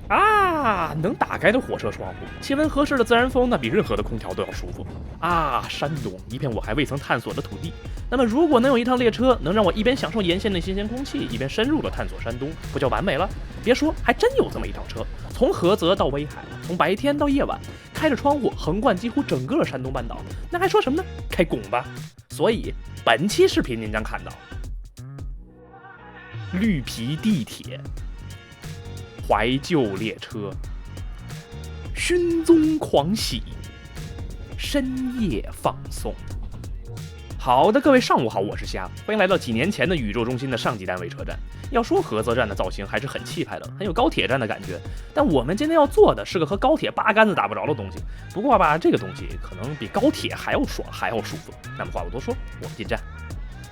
啊，能打开的火车窗户，气温合适的自然风，那比任何的空调都要舒服啊！山东，一片我还未曾探索的土地。那么，如果能有一趟列车，能让我一边享受沿线的新鲜空气，一边深入的探索山东，不就完美了？别说，还真有这么一趟车，从菏泽到威海，从白天到夜晚，开着窗户横贯几乎整个山东半岛，那还说什么呢？开拱吧！所以，本期视频您将看到绿皮地铁。怀旧列车，熏踪狂喜，深夜放送。好的，各位上午好，我是虾，欢迎来到几年前的宇宙中心的上级单位车站。要说菏泽站的造型还是很气派的，很有高铁站的感觉。但我们今天要做的是个和高铁八竿子打不着的东西。不过吧，这个东西可能比高铁还要爽，还要舒服。那么话不多说，我们进站。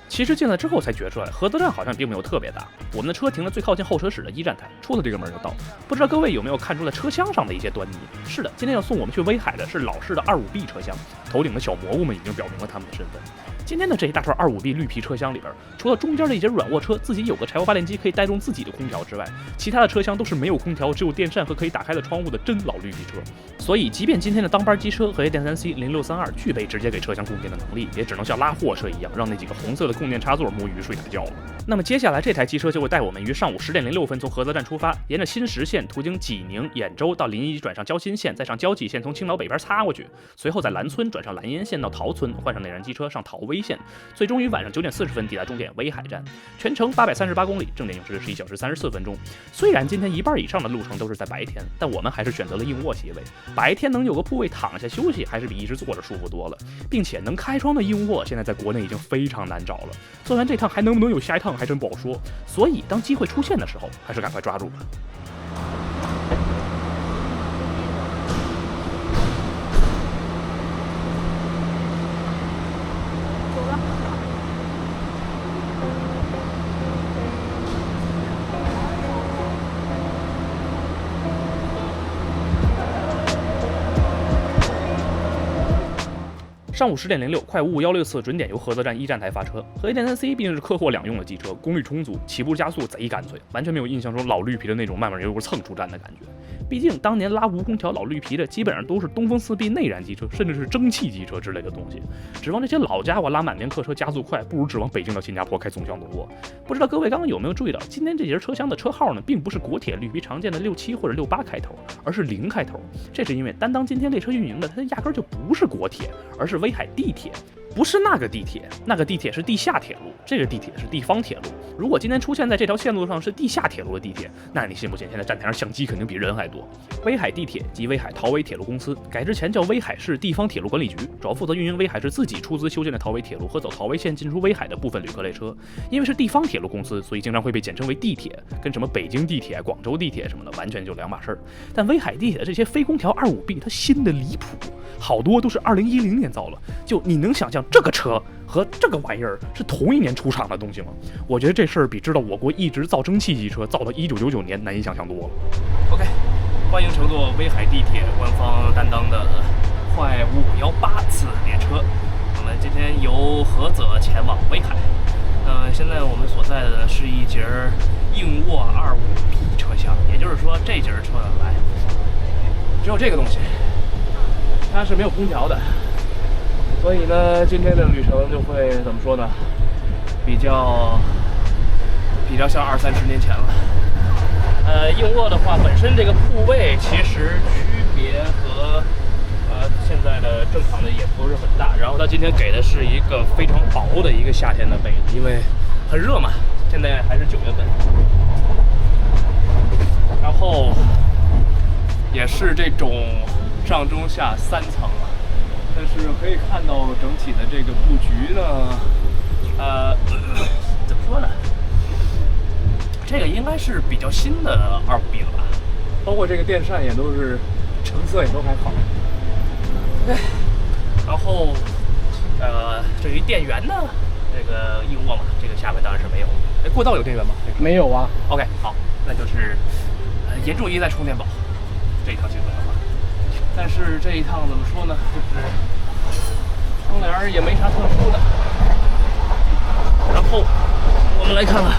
其实进来之后才觉出来，菏泽站好像并没有特别大。我们的车停了最靠近候车室的1站台，出了这个门就到。不知道各位有没有看出来车厢上的一些端倪？是的，今天要送我们去威海的是老式的25B 车厢，头顶的小蘑菇们已经表明了他们的身份。今天的这一大串25B 绿皮车厢里边，除了中间的一节软卧车自己有个柴油发电机可以带动自己的空调之外，其他的车厢都是没有空调，只有电扇和可以打开的窗户的真老绿皮车。所以，即便今天的当班机车和电3C 0632具备直接给车厢供电的能力，也只能像拉货车一样，让那几个红色的供电插座摸鱼睡大觉了。那么接下来这台机车就会带我们于上午10点06分从菏泽站出发，沿着新石线途经济宁、兖州到临沂，转上交新线，再上交际线从青岛北边擦过去，随后在蓝村转上蓝烟线到陶村，换上内燃机车上陶威线，最终于晚上9点40分抵达终点威海站。全程838公里，正点用时是1小时34分钟。虽然今天一半以上的路程都是在白天，但我们还是选择了硬卧席位。白天能有个铺位躺下休息，还是比一直坐着舒服多了。并且能开窗的硬卧，现在在国内已经非常难找了。做完这趟还能不能有下一趟，还真不好说。所以当机会出现的时候，还是赶快抓住吧。上午10点06，快55164准点由菏泽站1站台发车。和电3C 毕竟是客货两用的机车，功率充足，起步加速贼干脆，完全没有印象中老绿皮的那种慢慢悠悠蹭出站的感觉。毕竟当年拉无空调老绿皮的基本上都是东风4B内燃机车，甚至是蒸汽机车之类的东西。指望这些老家伙拉满面客车加速快，不如指望北京到新加坡开纵向动作。不知道各位刚刚有没有注意到，今天这节车厢的车号呢，并不是国铁绿皮常见的67或者68开头，而是0开头。这是因为担当今天列车运营的，它压根就不是国铁，而是威海地铁。不是那个地铁，那个地铁是地下铁路，这个地铁是地方铁路。如果今天出现在这条线路上是地下铁路的地铁，那你信不信现在站台上相机肯定比人还多？威海地铁及威海陶威铁路公司改制前叫威海市地方铁路管理局，主要负责运营威海市自己出资修建的陶威铁路和走陶威线进出威海的部分旅客列车。因为是地方铁路公司，所以经常会被简称为地铁，跟什么北京地铁、广州地铁什么的完全就两码事儿。但威海地铁的这些非空调25B，它新的离谱，好多都是2010年造了。就你能想象这个车和这个玩意儿是同一年出厂的东西吗？我觉得这事儿比知道我国一直造蒸汽机车造到1999年难以想象多了。OK， 欢迎乘坐威海地铁官方担当的快518次列车。我们今天由菏泽前往威海。现在我们所在的是一节硬卧25B 车厢，也就是说这节车来只有这个东西，它是没有空调的。所以呢，今天的旅程就会怎么说呢？比较像20-30年前了。硬卧的话，本身这个铺位其实区别和现在的正常的也不是很大。然后它今天给的是一个非常薄的一个夏天的被子，因为很热嘛，现在还是9月份。然后也是这种上中下3层。但是可以看到整体的这个布局呢，怎么说呢？这个应该是比较新的25B了吧？包括这个电扇也都是成色也都还好。然后至于电源呢，这个硬卧嘛，这个下面当然是没有。过道有电源吗？没有啊。OK， 好，那就是严重依赖充电宝这一趟行程的话。但是这一趟怎么说呢？就是窗帘也没啥特殊的。然后我们来看看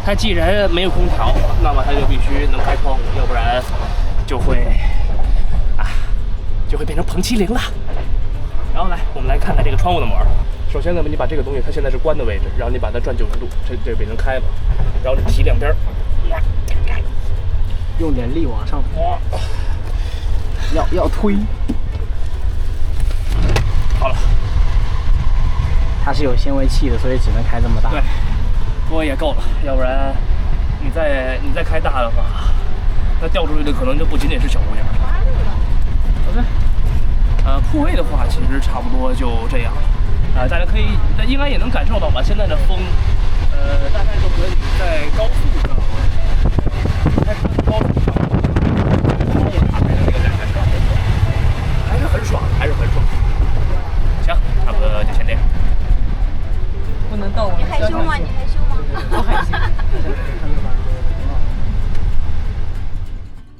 它既然没有空调，那么它就必须能开窗户，要不然就会变成彭麒麟了。然后来，我们来看看这个窗户怎么玩。首先呢，你把这个东西，它现在是关的位置，然后你把它转90度，这变成开了，然后你提两边，用点力往上推，要推。好了，它是有纤维器的，所以只能开这么大。对，锅也够了，要不然你再开大的话，那掉出去的可能就不仅仅是小姑娘。OK。铺位的话，其实差不多就这样。大家可以，应该也能感受到吧？现在的风，大概就和你在高速上，开车高速上，窗户打开的那个感觉差不多，还是很爽，还是很爽。行，差不多就先这样。不能逗我。你害羞吗？你害羞吗？不害羞。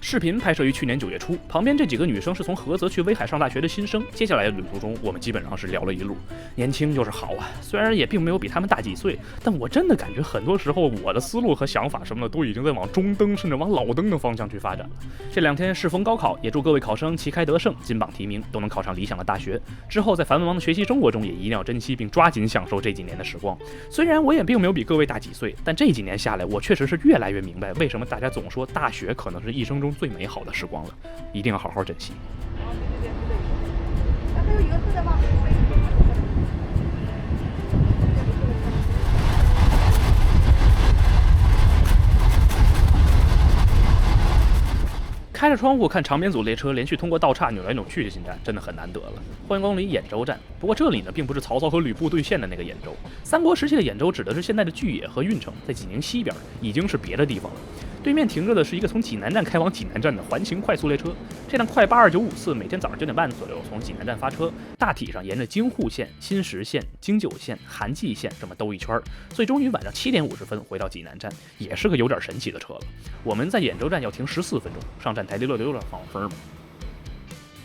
视频拍摄于去年9月初，旁边这几个女生是从菏泽去威海上大学的新生。接下来的旅途中，我们基本上是聊了一路。年轻就是好啊，虽然也并没有比他们大几岁，但我真的感觉很多时候我的思路和想法什么的都已经在往中登甚至往老登的方向去发展了。这2天适逢高考，也祝各位考生旗开得胜，金榜题名，都能考上理想的大学。之后在繁忙的学习生活中，也一定要珍惜并抓紧享受这几年的时光。虽然我也并没有比各位大几岁，但这几年下来，我确实是越来越明白为什么大家总说大学可能是一生中最美好的时光了，一定要好好珍惜。还有一个是在吗？开着窗户看长编组列车连续通过道岔扭来扭去的进站，真的很难得了。欢迎光临兖州站。不过这里呢，并不是曹操和吕布对线的那个兖州。三国时期的兖州指的是现在的巨野和运城，在济宁西边，已经是别的地方了。对面停着的是一个从济南站开往济南站的环形快速列车，这辆快82954每天早上9点半左右从济南站发车，大体上沿着京沪线、新石线、京九线、韩蓟线这么兜一圈，最终于晚上7点50分回到济南站，也是个有点神奇的车了。我们在兖州站要停14分钟，上站台溜溜放分嘛。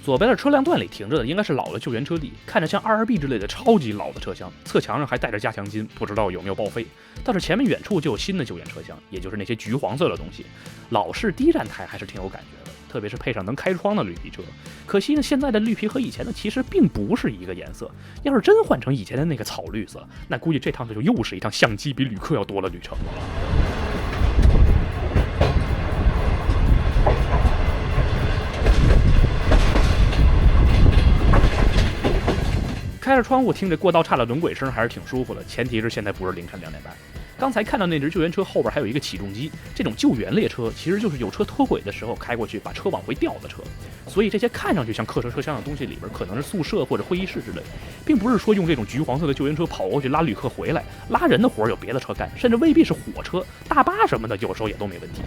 左边的车辆段里停着的应该是老的救援车底，看着像22B 之类的超级老的车厢，侧墙上还带着加强筋，不知道有没有报废。倒是前面远处就有新的救援车厢，也就是那些橘黄色的东西，老式低站台还是挺有感觉的，特别是配上能开窗的绿皮车。可惜呢，现在的绿皮和以前的其实并不是一个颜色，要是真换成以前的那个草绿色，那估计这趟就又是一趟相机比旅客要多的旅程了。开着窗户听着过道岔的轮轨声还是挺舒服的，前提是现在不是凌晨2点半。刚才看到那只救援车后边还有一个起重机，这种救援列车其实就是有车脱轨的时候开过去把车往回调的车，所以这些看上去像客车车厢的东西里边可能是宿舍或者会议室之类，并不是说用这种橘黄色的救援车跑过去拉旅客回来，拉人的活有别的车干，甚至未必是火车、大巴什么的，有时候也都没问题。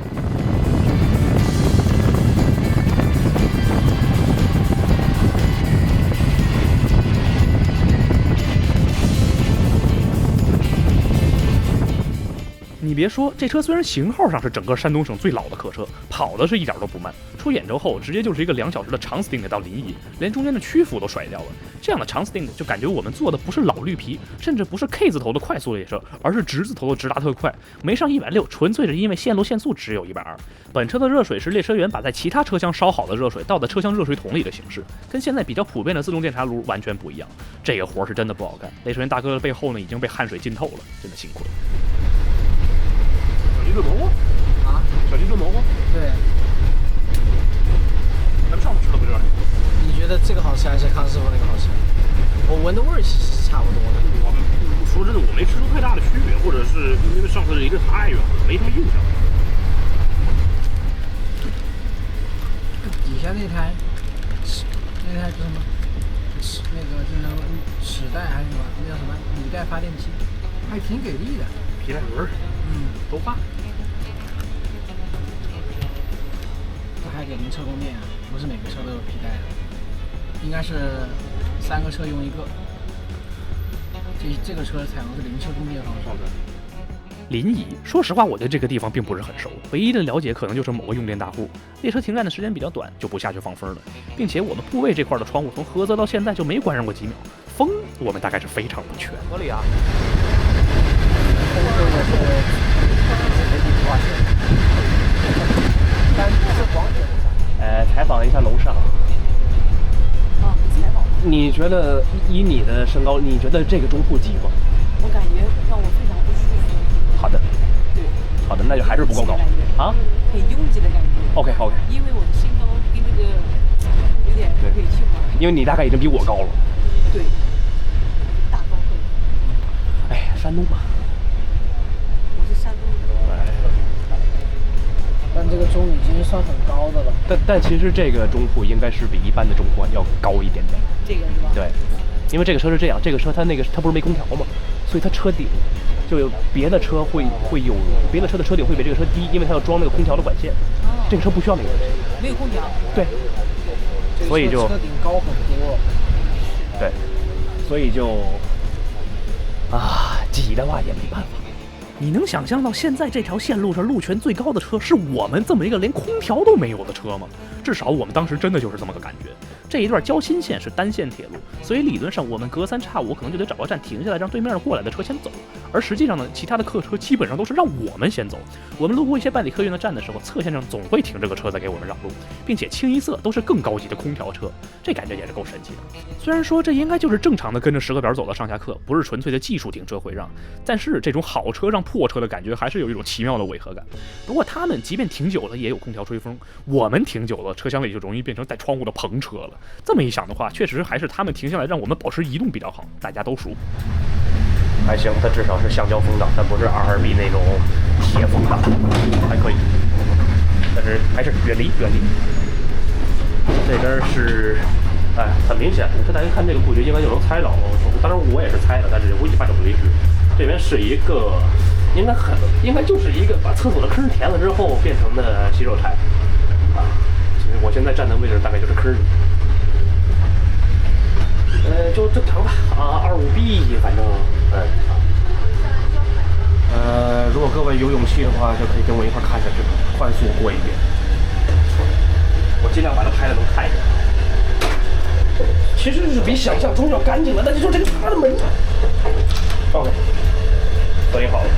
你别说，这车虽然型号上是整个山东省最老的客车，跑的是一点都不慢。出兖州后，直接就是一个2小时的长 stint 到临沂，连中间的曲阜都甩掉了。这样的长 stint 就感觉我们坐的不是老绿皮，甚至不是 K 字头的快速列车，而是直字头的直达特快，没上160，纯粹是因为线路限速只有120。本车的热水是列车员把在其他车厢烧好的热水倒在车厢热水桶里的形式，跟现在比较普遍的自动电茶炉完全不一样。这个活是真的不好干，列车员大哥的背后呢已经被汗水浸透了，真的辛苦了。小鸡炖蘑菇啊，小鸡炖蘑菇，对。咱们上次吃的不就是？你觉得这个好吃还是康师傅那个好吃？我闻的味儿其实是差不多的。我说真的，我没吃出太大的区别，或者是因为上次离得太远了，没什么印象。底下那台是什么？那个就是齿带还是什么？那叫什么？履带发电机，还挺给力的。皮带轮，都发。这还给您车供电啊？不是每个车都有皮带的，应该是3个车用1个。这个车采用的是零车供电方式。临沂，说实话，我对这个地方并不是很熟，唯一的了解可能就是某个用电大户。列车停站的时间比较短，就不下去放风了，并且我们铺位这块的窗户从菏泽到现在就没关上过几秒，风我们大概是非常不缺。合理啊。没地图啊，但是光线不采访一下楼上。啊，采访。你觉得以你的身高，你觉得这个中铺挤吗？我感觉让我非常不舒服。好的，对。好的，那就还是不够高啊。很拥挤的感觉。OK。因为我的身高跟这个有点委屈嘛。因为你大概已经比我高了。对。大高个。哎，山东嘛。我是山东的。但这个钟已经算很高的了。但其实这个中铺应该是比一般的中铺要高一点点。这个是吧？对，因为这个车是这样，这个车它不是没空调嘛，所以它车顶就有别的车会有别的车的车顶会比这个车低，因为它要装那个空调的管线。哦。这个车不需要那个东西。没有空调。对。所以就车顶高很多。对，所以就挤的话也没办法。你能想象到现在这条线路上路权最高的车是我们这么一个连空调都没有的车吗？至少我们当时真的就是这么个感觉。这一段交心线是单线铁路，所以理论上我们隔三差五可能就得找个站停下来，让对面过来的车先走。而实际上呢，其他的客车基本上都是让我们先走。我们路过一些办理客运的站的时候，侧线上总会停这个车在给我们让路，并且清一色都是更高级的空调车，这感觉也是够神奇的。虽然说这应该就是正常的跟着时刻表走到上下客，不是纯粹的技术停车回让，但是这种好车让破车的感觉还是有一种奇妙的违和感。不过他们即便停久了也有空调吹风，我们停久了车厢里就容易变成带窗户的篷车了。这么一想的话，确实还是他们停下来让我们保持移动比较好，大家都熟。还行，它至少是橡胶风挡，它不是2B那种铁风挡，还可以。但是还是远离。这边是，很明显，这大家看这个布局应该就能猜到。当然我也是猜的，但是无以反证为之。这边是一个，应该就是一个把厕所的坑填了之后变成的洗手台。其实我现在站的位置大概就是坑。就正常吧，25B，反正如果各位有勇气的话，就可以跟我一块看下去，快速过一遍。我尽量把它拍的能看一点。其实是比想象中要干净了，但是就这个他的门，OK， 锁定好了，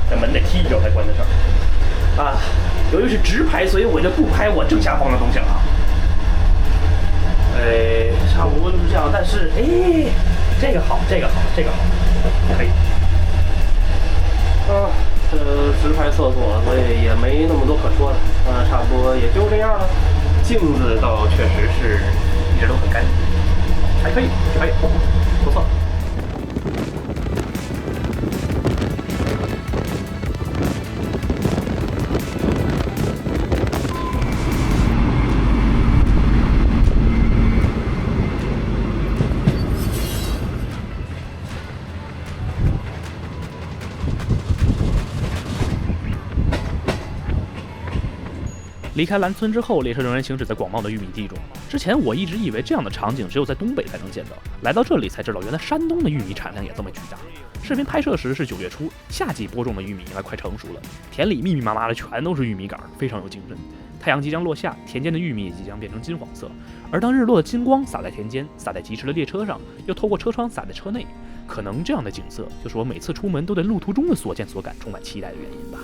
这门得踢一脚才关得上。由于是直拍，所以我就不拍我正下方的东西了。差不多就是这样，但是这个好，可以。这直拍厕所，所以也没那么多可说的。差不多也就这样了。镜子倒确实是一直都很干净，还可以，不错。离开兰村之后，列车仍然行驶在广袤的玉米地中。之前我一直以为这样的场景只有在东北才能见到，来到这里才知道，原来山东的玉米产量也这么巨大。视频拍摄时是9月初，夏季播种的玉米应该快成熟了，田里密密麻麻的全都是玉米杆，非常有精神。太阳即将落下，田间的玉米也即将变成金黄色，而当日落的金光洒在田间，洒在疾驰的列车上，又透过车窗洒在车内，可能这样的景色就是我每次出门都对路途中的所见所感充满期待的原因吧。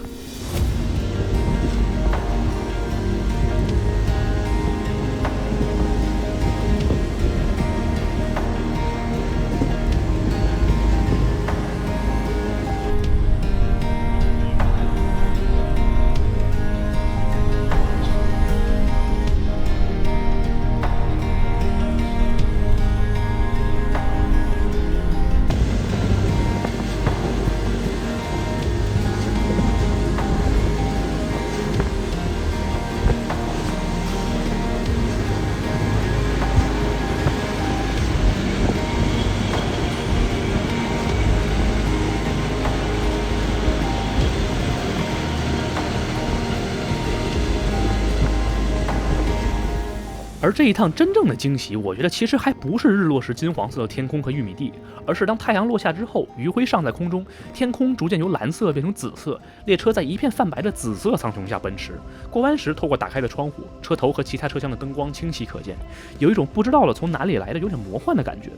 而这一趟真正的惊喜，我觉得其实还不是日落时金黄色的天空和玉米地，而是当太阳落下之后，余晖尚在空中，天空逐渐由蓝色变成紫色，列车在一片泛白的紫色苍穹下奔驰。过弯时，透过打开的窗户，车头和其他车厢的灯光清晰可见，有一种不知道了从哪里来的有点魔幻的感觉。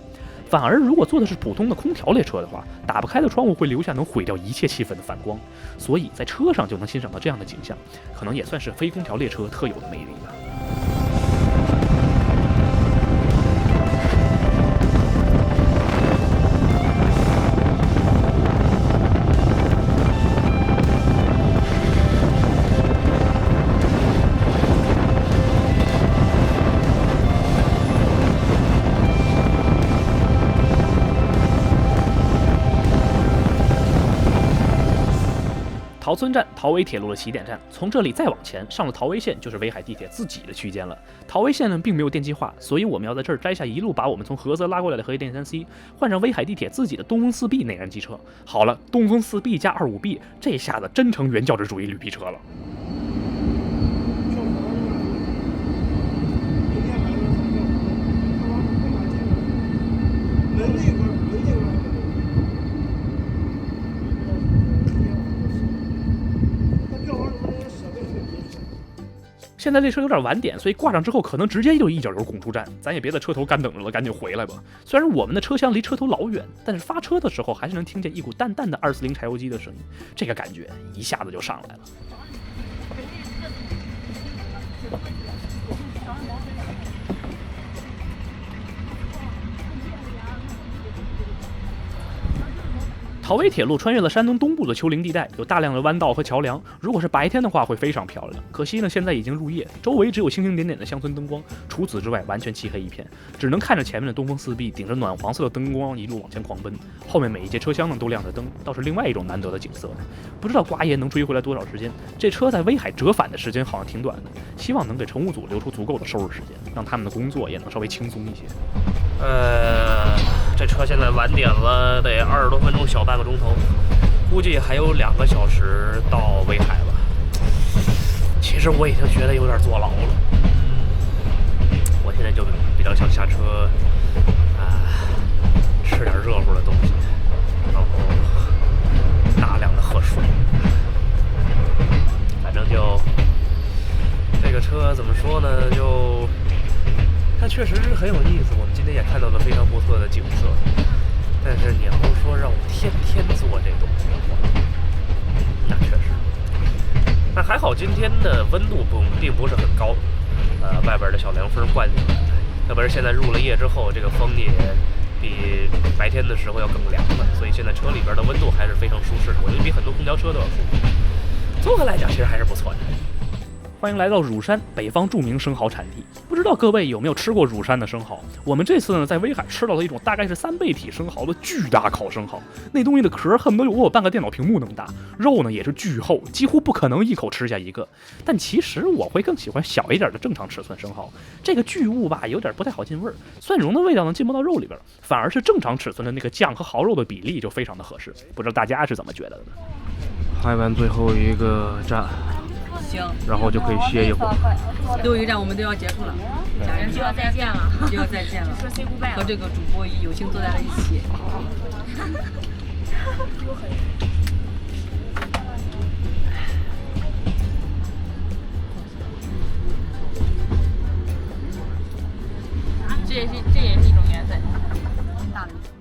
反而如果坐的是普通的空调列车的话，打不开的窗户会留下能毁掉一切气氛的反光，所以在车上就能欣赏到这样的景象，可能也算是非空调列车特有的魅力吧。桃村站，桃威铁路的起点站，从这里再往前，上了桃威线就是威海地铁自己的区间了。桃威线呢并没有电气化，所以我们要在这儿摘下一路把我们从菏泽拉过来的和谐电 3C， 换上威海地铁自己的东风4B 内燃机车。好了，东风4B 加25B， 这下子真成原教旨主义绿皮车了。现在列车有点晚点，所以挂上之后可能直接就一脚油拱出站，咱也别在车头干等着了，赶紧回来吧。虽然我们的车厢离车头老远，但是发车的时候还是能听见一股淡淡的240柴油机的声音，这个感觉一下子就上来了。桃威铁路穿越了山东东部的丘陵地带，有大量的弯道和桥梁。如果是白天的话，会非常漂亮。可惜呢，现在已经入夜，周围只有星星点点的乡村灯光，除此之外完全漆黑一片，只能看着前面的东风4B顶着暖黄色的灯光一路往前狂奔。后面每一节车厢呢都亮着灯，倒是另外一种难得的景色。不知道瓜爷能追回来多少时间？这车在威海折返的时间好像挺短的，希望能给乘务组留出足够的收拾时间，让他们的工作也能稍微轻松一些。这车现在晚点了，得20多分钟，小半个钟头，估计还有2个小时到威海了。其实我已经觉得有点坐牢了，我现在就比较想下车，吃点热乎的东西，然后大量的喝水。反正就这个车怎么说呢，就它确实是很有意思，我们今天也看到了非常不错的景色。但是你要说让我天天做这东西的话，那确实。但还好今天的温度并不是很高，外边的小凉风灌进来，特别是现在入了夜之后，这个风也比白天的时候要更凉了，所以现在车里边的温度还是非常舒适的，我觉得比很多空调车都要舒服。综合来讲，其实还是不错的。欢迎来到乳山，北方著名生蚝产地。不知道各位有没有吃过乳山的生蚝？我们这次呢，在威海吃到了一种大概是3倍体生蚝的巨大烤生蚝，那东西的壳恨不得有我半个电脑屏幕那么大，肉呢也是巨厚，几乎不可能一口吃下一个。但其实我会更喜欢小一点的正常尺寸生蚝，这个巨物吧有点不太好进味儿，蒜蓉的味道呢进不到肉里边，反而是正常尺寸的那个酱和蚝肉的比例就非常的合适。不知道大家是怎么觉得的呢？拍完最后一个站，行，然后就可以歇一会儿。最后一站我们都要结束了，家人就要再见了，就要再见了，说 say goodbye 和这个主播有幸坐在了一起。这也是一种缘分。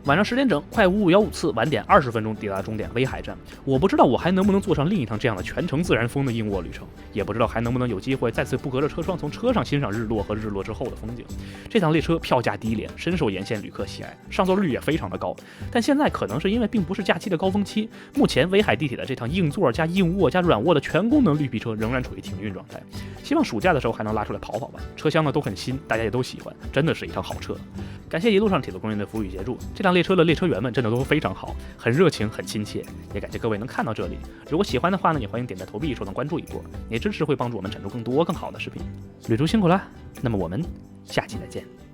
晚上10点整，快5515次，晚点20分钟抵达终点威海站。我不知道我还能不能坐上另一趟这样的全程自然风的硬卧旅程，也不知道还能不能有机会再次不隔着车窗从车上欣赏日落和日落之后的风景。这趟列车票价低廉，深受沿线旅客喜爱，上座率也非常的高。但现在可能是因为并不是假期的高峰期，目前威海地铁的这趟硬座加硬卧加软卧的全功能绿皮车仍然处于停运状态。希望暑假的时候还能拉出来跑跑吧。车厢呢都很新，大家也都喜欢，真的是一趟好车。感谢一路上铁路工人的服务与协助，这辆列车的列车员们真的都非常好，很热情，很亲切。也感谢各位能看到这里，如果喜欢的话呢，也欢迎点赞投币，手动关注一波，你的支持会帮助我们产出更多更好的视频。旅途辛苦了，那么我们下期再见。